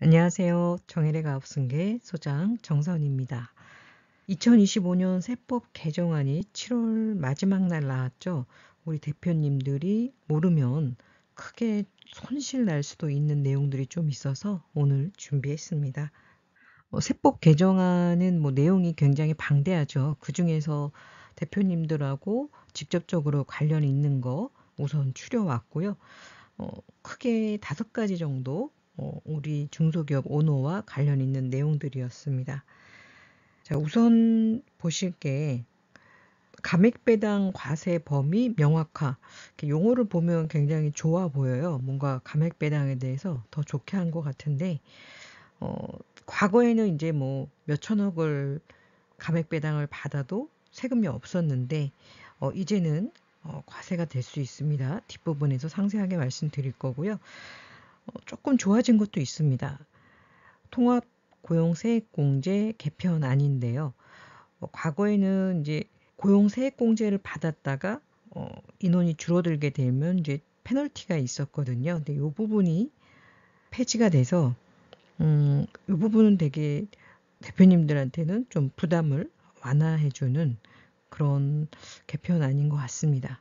안녕하세요. 정혜의 가업승계 소장 정선입니다. 2025년 세법 개정안이 7월 마지막 날 나왔죠. 우리 대표님들이 모르면 크게 손실 날 수도 있는 내용들이 좀 있어서 오늘 준비했습니다. 세법 개정안은 내용이 굉장히 방대하죠. 그중에서 대표님들하고 직접적으로 관련이 있는 거 우선 추려왔고요. 크게 5가지 정도 우리 중소기업 오너와 관련 있는 내용들이었습니다. 자, 우선 보실 게 감액배당 과세 범위 명확화. 이렇게 용어를 보면 굉장히 좋아 보여요. 뭔가 감액배당에 대해서 더 좋게 한 것 같은데 과거에는 이제 몇천억을 감액배당을 받아도 세금이 없었는데 이제는 과세가 될 수 있습니다. 뒷부분에서 상세하게 말씀드릴 거고요. 조금 좋아진 것도 있습니다. 통합고용세액공제 개편안인데요. 과거에는 이제 고용세액공제를 받았다가 인원이 줄어들게 되면 이제 페널티가 있었거든요. 근데 이 부분이 폐지가 돼서 이 부분은 되게 대표님들한테는 좀 부담을 완화해주는 그런 개편안인 것 같습니다.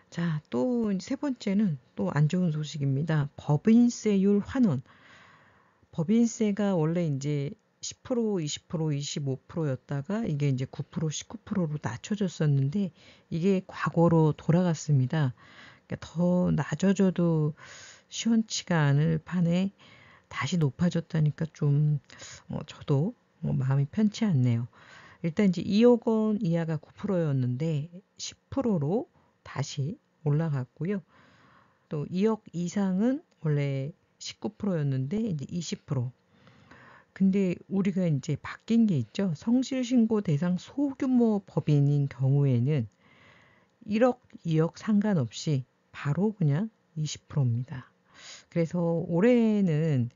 자, 또 세 번째는 또 안 좋은 소식입니다. 법인세율 환원. 법인세가 원래 이제 10%, 20%, 25%였다가 이게 이제 9%, 19%로 낮춰졌었는데 이게 과거로 돌아갔습니다. 그러니까 더 낮아져도 시원치가 않을 판에 다시 높아졌다니까 좀 저도 마음이 편치 않네요. 일단 이제 2억 원 이하가 9%였는데 10%로 다시 올라갔고요. 또 2억 이상은 원래 19%였는데 이제 20%. 근데 우리가 이제 바뀐 게 있죠. 성실신고 대상 소규모 법인인 경우에는 1억, 2억 상관없이 바로 그냥 20%입니다. 그래서 올해는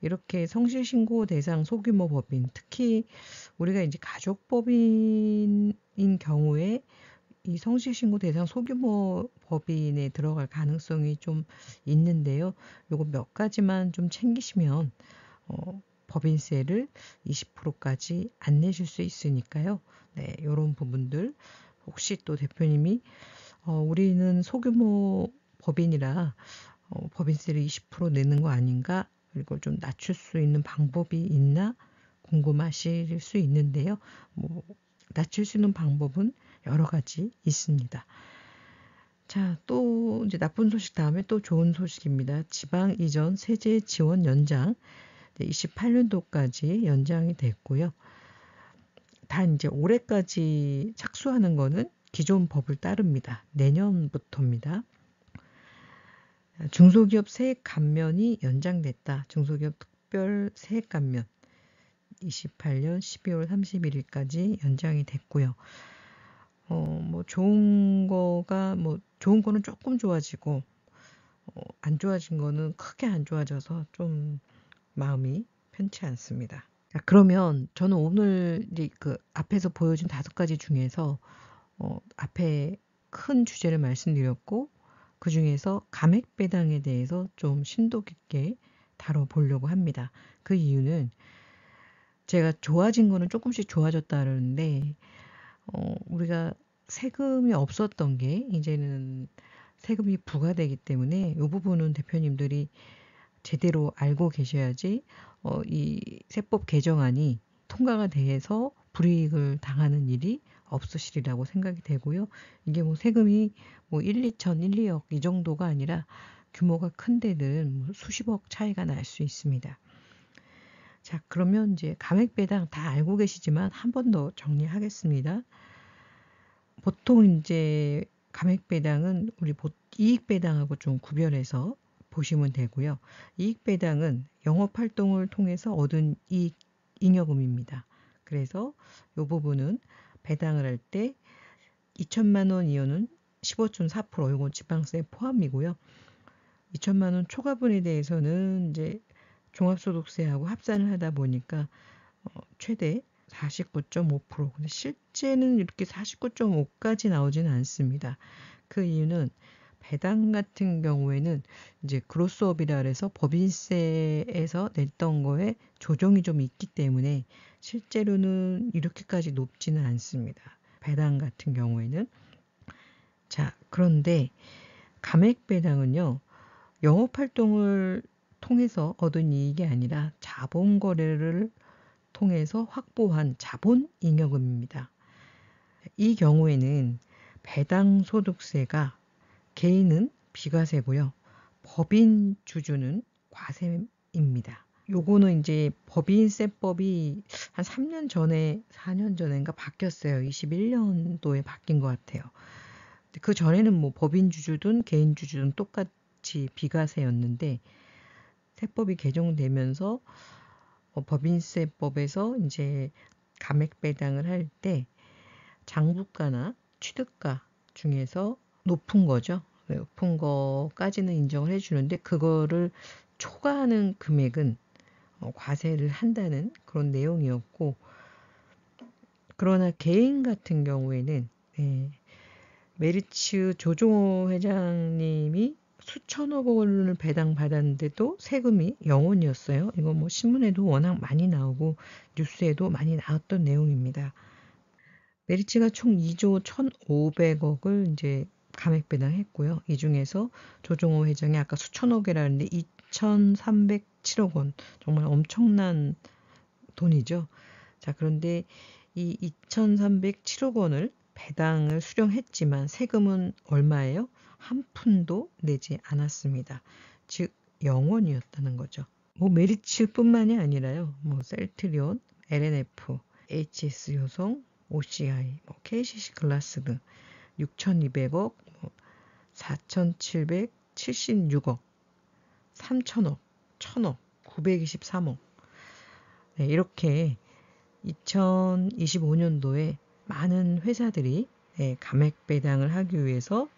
이렇게 성실신고 대상 소규모 법인, 특히 우리가 이제 가족법인인 경우에 이 성실신고 대상 소규모 법인에 들어갈 가능성이 좀 있는데요. 요거 몇 가지만 좀 챙기시면 법인세를 20%까지 안 내실 수 있으니까요. 네, 요런 부분들 혹시 또 대표님이 우리는 소규모 법인이라 법인세를 20% 내는 거 아닌가? 이걸 좀 낮출 수 있는 방법이 있나? 궁금하실 수 있는데요. 낮출 수 있는 방법은 여러 가지 있습니다. 자, 또 이제 나쁜 소식 다음에 또 좋은 소식입니다. 지방 이전 세제 지원 연장 28년도까지 연장이 됐고요. 단 이제 올해까지 착수하는 거는 기존 법을 따릅니다. 내년부터입니다. 중소기업 세액 감면이 연장됐다. 중소기업 특별 세액 감면 28년 12월 31일까지 연장이 됐고요. 좋은 거는 조금 좋아지고 안 좋아진 거는 크게 안 좋아져서 좀 마음이 편치 않습니다. 자, 그러면 저는 오늘 이제 그 앞에서 보여준 5가지 중에서 앞에 큰 주제를 말씀드렸고 그 중에서 감액배당에 대해서 좀 심도 깊게 다뤄보려고 합니다. 그 이유는 제가 좋아진 거는 조금씩 좋아졌다 그러는데 우리가 세금이 없었던 게 이제는 세금이 부과되기 때문에 이 부분은 대표님들이 제대로 알고 계셔야지 이 세법 개정안이 통과가 돼서 불이익을 당하는 일이 없으시리라고 생각이 되고요. 이게 세금이 1, 2천, 1, 2억 이 정도가 아니라 규모가 큰 데는 수십억 차이가 날 수 있습니다. 자, 그러면 이제 감액배당 다 알고 계시지만 한 번 더 정리하겠습니다. 보통 이제 감액배당은 우리 이익배당하고 좀 구별해서 보시면 되고요. 이익배당은 영업활동을 통해서 얻은 이익 잉여금입니다. 그래서 이 부분은 배당을 할 때 2천만 원 이하는 15.4%, 이건 지방세 포함이고요. 2천만 원 초과분에 대해서는 이제 종합소득세하고 합산을 하다 보니까 최대 49.5%. 근데 실제는 이렇게 49.5까지 나오지는 않습니다. 그 이유는 배당 같은 경우에는 이제 그로스업이라 해서 법인세에서 냈던 거에 조정이 좀 있기 때문에 실제로는 이렇게까지 높지는 않습니다. 배당 같은 경우에는. 자, 그런데 감액 배당은요, 영업활동을 통해서 얻은 이익이 아니라 자본 거래를 통해서 확보한 자본 잉여금입니다. 이 경우에는 배당 소득세가 개인은 비과세고요. 법인 주주는 과세입니다. 요거는 이제 법인세법이 한 3년 전에, 4년 전인가 바뀌었어요. 21년도에 바뀐 것 같아요. 그 전에는 뭐 법인 주주든 개인 주주든 똑같이 비과세였는데 세법이 개정되면서 법인세법에서 이제 감액 배당을 할 때 장부가나 취득가 중에서 높은 거죠. 높은 거까지는 인정을 해주는데 그거를 초과하는 금액은 과세를 한다는 그런 내용이었고, 그러나 개인 같은 경우에는 메리츠 조종호 회장님이 수천억 원을 배당받았는데도 세금이 0원이었어요. 이거 뭐 신문에도 워낙 많이 나오고 뉴스에도 많이 나왔던 내용입니다. 메리츠가 총 2조 1,500억을 이제 감액 배당했고요. 이 중에서 조종호 회장이 아까 수천억이라는데 2,307억 원, 정말 엄청난 돈이죠. 자, 그런데 이 2,307억 원을 배당을 수령했지만 세금은 얼마예요? 한 푼도 내지 않았습니다. 즉 0원이었다는 거죠. 뭐 메리츠뿐만이 아니라요. 뭐 셀트리온, LNF, HS 효성, OCI, 뭐 KCC 글라스 등 6,200억, 4,776억, 3,000억, 1,000억, 923억. 네, 이렇게 2025년도에 많은 회사들이 감액 배당을 하기 위해서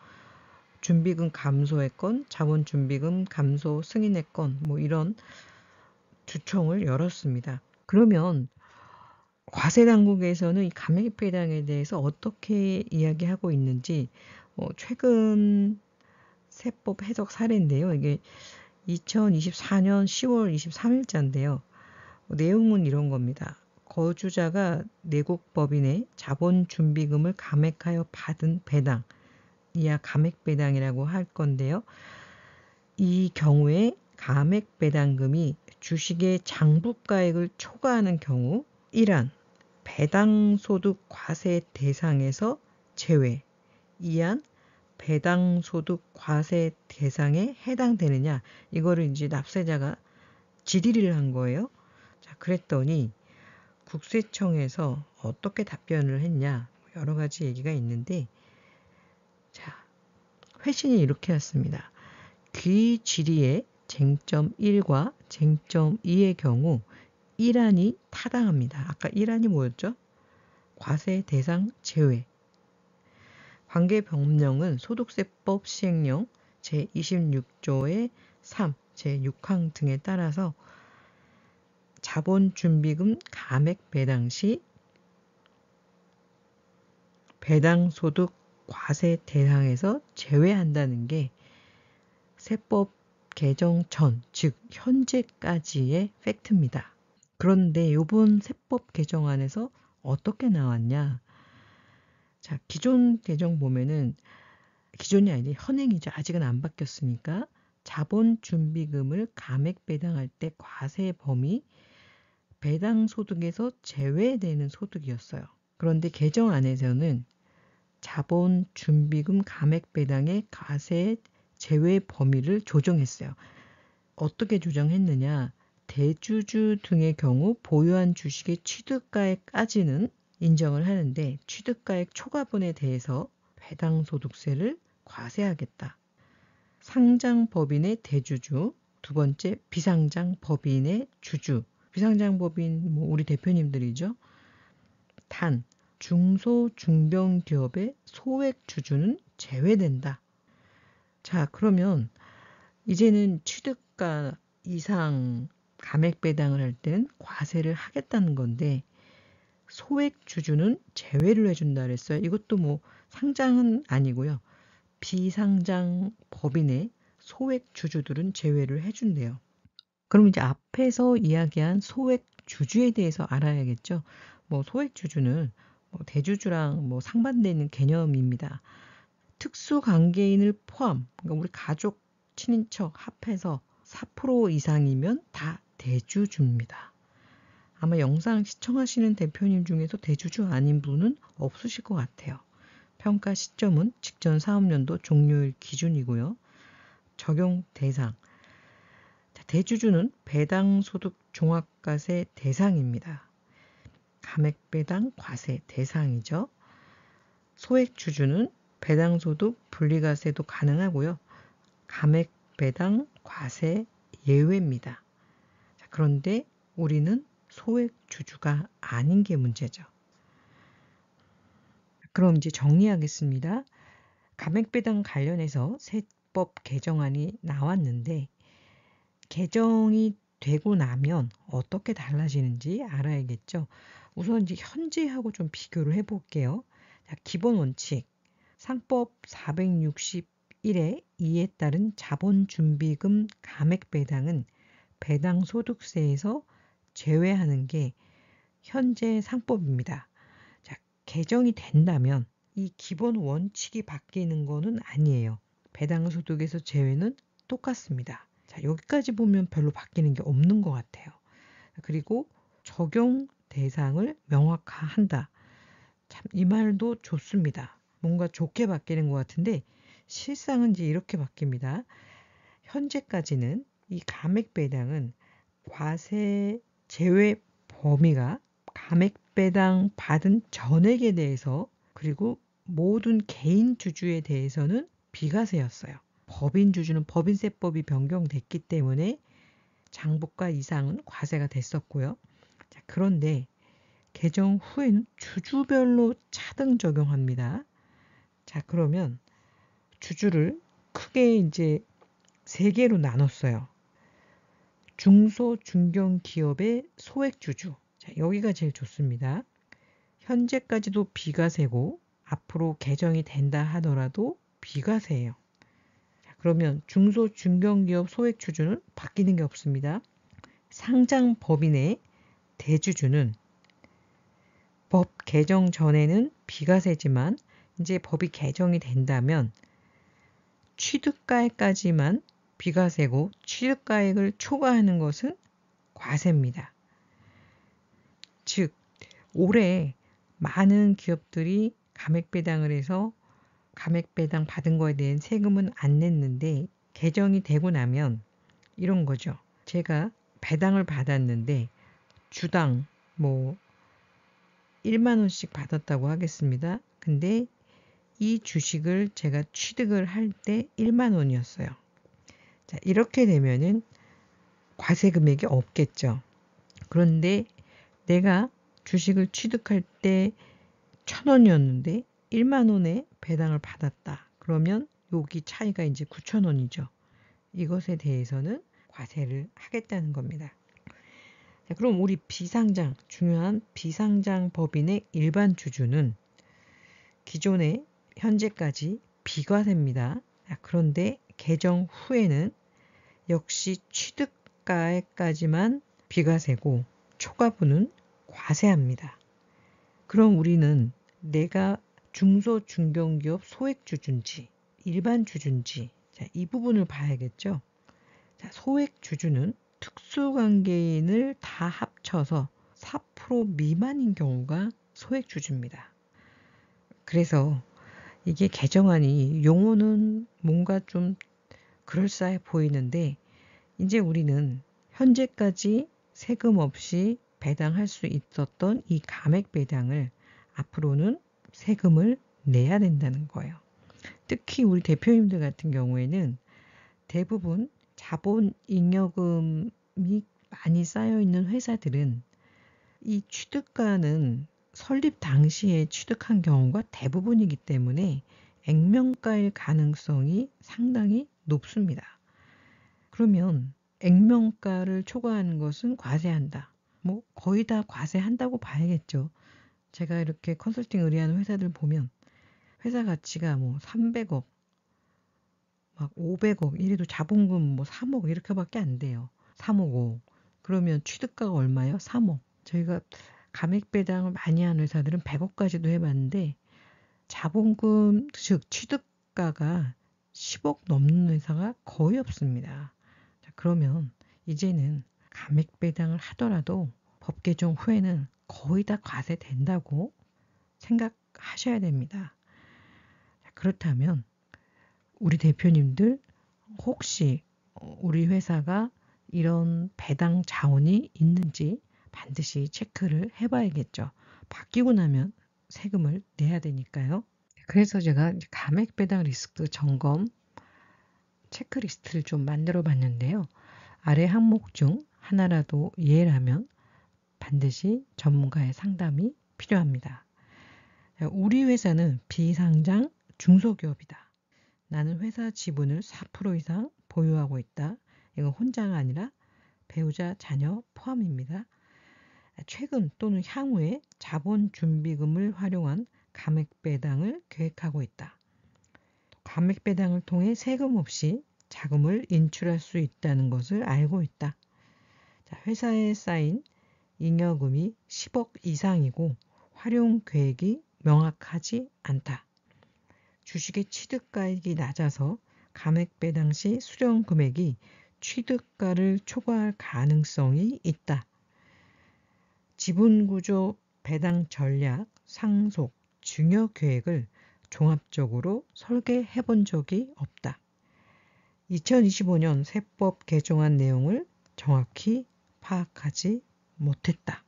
준비금 감소의 건, 자본 준비금 감소 승인의 건, 뭐 이런 주총을 열었습니다. 그러면 과세 당국에서는 이 감액 배당에 대해서 어떻게 이야기하고 있는지 최근 세법 해석 사례인데요. 이게 2024년 10월 23일자인데요. 내용은 이런 겁니다. 거주자가 내국 법인의 자본 준비금을 감액하여 받은 배당, 이하 감액 배당이라고 할 건데요. 이 경우에 감액 배당금이 주식의 장부가액을 초과하는 경우 1안 배당소득 과세 대상에서 제외, 2안 배당소득 과세 대상에 해당되느냐, 이거를 이제 납세자가 질의를 한 거예요. 자, 그랬더니 국세청에서 어떻게 답변을 했냐, 여러 가지 얘기가 있는데, 자, 회신이 이렇게 왔습니다. 귀 질의의 쟁점 1과 쟁점 2의 경우 1안이 타당합니다. 아까 1안이 뭐였죠? 과세 대상 제외. 관계법령은 소득세법 시행령 제26조의 3, 제6항 등에 따라서 자본준비금 감액 배당 시 배당소득 과세 대상에서 제외한다는 게 세법 개정 전, 즉 현재까지의 팩트입니다. 그런데 이번 세법 개정안에서 어떻게 나왔냐? 자, 기존 개정 보면은, 기존이 아니라 현행이죠. 아직은 안 바뀌었으니까 자본준비금을 감액 배당할 때 과세 범위 배당소득에서 제외되는 소득이었어요. 그런데 개정안에서는 자본준비금 감액 배당의 과세 제외 범위를 조정했어요. 어떻게 조정했느냐? 대주주 등의 경우 보유한 주식의 취득가액까지는 인정을 하는데 취득가액 초과분에 대해서 배당소득세를 과세하겠다. 상장법인의 대주주, 두 번째 비상장법인의 주주, 비상장법인 뭐 우리 대표님들이죠. 단, 중소중병기업의 소액주주는 제외된다. 자, 그러면 이제는 취득가 이상 감액 배당을 할 때는 과세를 하겠다는 건데 소액주주는 제외를 해준다 그랬어요. 이것도 뭐 상장은 아니고요. 비상장 법인의 소액 주주들은 제외를 해준대요. 그럼 이제 앞에서 이야기한 소액 주주에 대해서 알아야겠죠. 소액 주주는 대주주랑 상반되는 개념입니다. 특수 관계인을 포함, 그러니까 우리 가족, 친인척 합해서 4% 이상이면 다 대주주입니다. 아마 영상 시청하시는 대표님 중에서 대주주 아닌 분은 없으실 것 같아요. 평가 시점은 직전 사업년도 종료일 기준이고요. 적용 대상. 대주주는 배당소득 종합과세 대상입니다. 감액배당 과세 대상이죠. 소액주주는 배당소득 분리과세도 가능하고요. 감액배당 과세 예외입니다. 그런데 우리는 소액주주가 아닌 게 문제죠. 그럼 이제 정리하겠습니다. 감액배당 관련해서 세법 개정안이 나왔는데 개정이 되고 나면 어떻게 달라지는지 알아야겠죠. 우선 이제 현재하고 좀 비교를 해볼게요. 자, 기본 원칙 상법 461의 2에 따른 자본준비금 감액배당은 배당소득세에서 제외하는 게 현재 상법입니다. 자, 개정이 된다면 이 기본 원칙이 바뀌는 거는 아니에요. 배당소득에서 제외는 똑같습니다. 자, 여기까지 보면 별로 바뀌는 게 없는 것 같아요. 그리고 적용 대상을 명확화한다. 참, 이 말도 좋습니다. 뭔가 좋게 바뀌는 것 같은데 실상은 이제 이렇게 바뀝니다. 현재까지는 이 감액배당은 과세 제외 범위가 감액배당 받은 전액에 대해서 그리고 모든 개인 주주에 대해서는 비과세였어요. 법인 주주는 법인세법이 변경됐기 때문에 장부가 이상은 과세가 됐었고요. 자, 그런데 개정 후에는 주주별로 차등 적용합니다. 자, 그러면 주주를 크게 이제 3개로 나눴어요. 중소, 중견 기업의 소액 주주. 자, 여기가 제일 좋습니다. 현재까지도 비과세고 앞으로 개정이 된다 하더라도 비과세예요. 자, 그러면 중소, 중견 기업 소액 주주는 바뀌는 게 없습니다. 상장 법인의 대주주는 법 개정 전에는 비과세지만 이제 법이 개정이 된다면 취득가액까지만 비과세고 취득가액을 초과하는 것은 과세입니다. 즉 올해 많은 기업들이 감액배당을 해서 감액배당 받은 거에 대한 세금은 안 냈는데 개정이 되고 나면 이런 거죠. 제가 배당을 받았는데 주당 1만 원씩 받았다고 하겠습니다. 근데 이 주식을 제가 취득을 할 때 1만 원이었어요. 자, 이렇게 되면은 과세 금액이 없겠죠. 그런데 내가 주식을 취득할 때 1,000원이었는데 1만 원에 배당을 받았다. 그러면 여기 차이가 이제 9,000원이죠. 이것에 대해서는 과세를 하겠다는 겁니다. 자, 그럼 우리 비상장, 중요한 비상장 법인의 일반 주주는 기존에 현재까지 비과세입니다. 자, 그런데 개정 후에는 역시 취득가액까지만 비과세고 초과분은 과세합니다. 그럼 우리는 내가 중소 중견기업 소액 주주인지 일반 주주인지 이 부분을 봐야겠죠. 자, 소액 주주는 특수관계인을 다 합쳐서 4% 미만인 경우가 소액 주주입니다. 그래서 이게 개정안이 용어는 뭔가 좀 그럴싸해 보이는데 이제 우리는 현재까지 세금 없이 배당할 수 있었던 이 감액배당을 앞으로는 세금을 내야 된다는 거예요. 특히 우리 대표님들 같은 경우에는 대부분 자본잉여금이 많이 쌓여있는 회사들은 이 취득가는 설립 당시에 취득한 경우가 대부분이기 때문에 액면가일 가능성이 상당히 높습니다. 그러면 액면가를 초과하는 것은 과세한다. 거의 다 과세한다고 봐야겠죠. 제가 이렇게 컨설팅 의뢰하는 회사들 보면 회사 가치가 300억, 막 500억, 이래도 자본금 뭐 3억 이렇게밖에 안 돼요. 3억, 5억. 그러면 취득가가 얼마예요? 3억. 저희가 감액 배당을 많이 하는 회사들은 100억까지도 해봤는데 자본금, 즉 취득가가 10억 넘는 회사가 거의 없습니다. 자, 그러면 이제는 감액 배당을 하더라도 법 개정 후에는 거의 다 과세된다고 생각하셔야 됩니다. 자, 그렇다면 우리 대표님들 혹시 우리 회사가 이런 배당 자원이 있는지 반드시 체크를 해봐야겠죠. 바뀌고 나면 세금을 내야 되니까요. 그래서 제가 감액 배당 리스크 점검 체크리스트를 좀 만들어 봤는데요. 아래 항목 중 하나라도 예라면 반드시 전문가의 상담이 필요합니다. 우리 회사는 비상장 중소기업이다. 나는 회사 지분을 4% 이상 보유하고 있다. 이건 혼자가 아니라 배우자, 자녀 포함입니다. 최근 또는 향후에 자본준비금을 활용한 감액배당을 계획하고 있다. 감액배당을 통해 세금 없이 자금을 인출할 수 있다는 것을 알고 있다. 자, 회사에 쌓인 잉여금이 10억 이상이고 활용 계획이 명확하지 않다. 주식의 취득가액이 낮아서 감액배당 시 수령 금액이 취득가를 초과할 가능성이 있다. 지분구조 배당 전략, 상속, 증여 계획을 종합적으로 설계해 본 적이 없다. 2025년 세법 개정안 내용을 정확히 파악하지 못했다.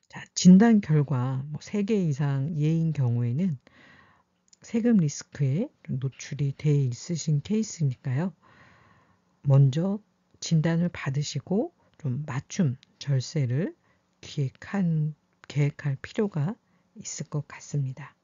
자, 진단 결과 3개 이상 예인 경우에는 세금 리스크에 노출이 돼 있으신 케이스니까요. 먼저 진단을 받으시고 좀 맞춤 절세를 계획할 필요가 있을 것 같습니다.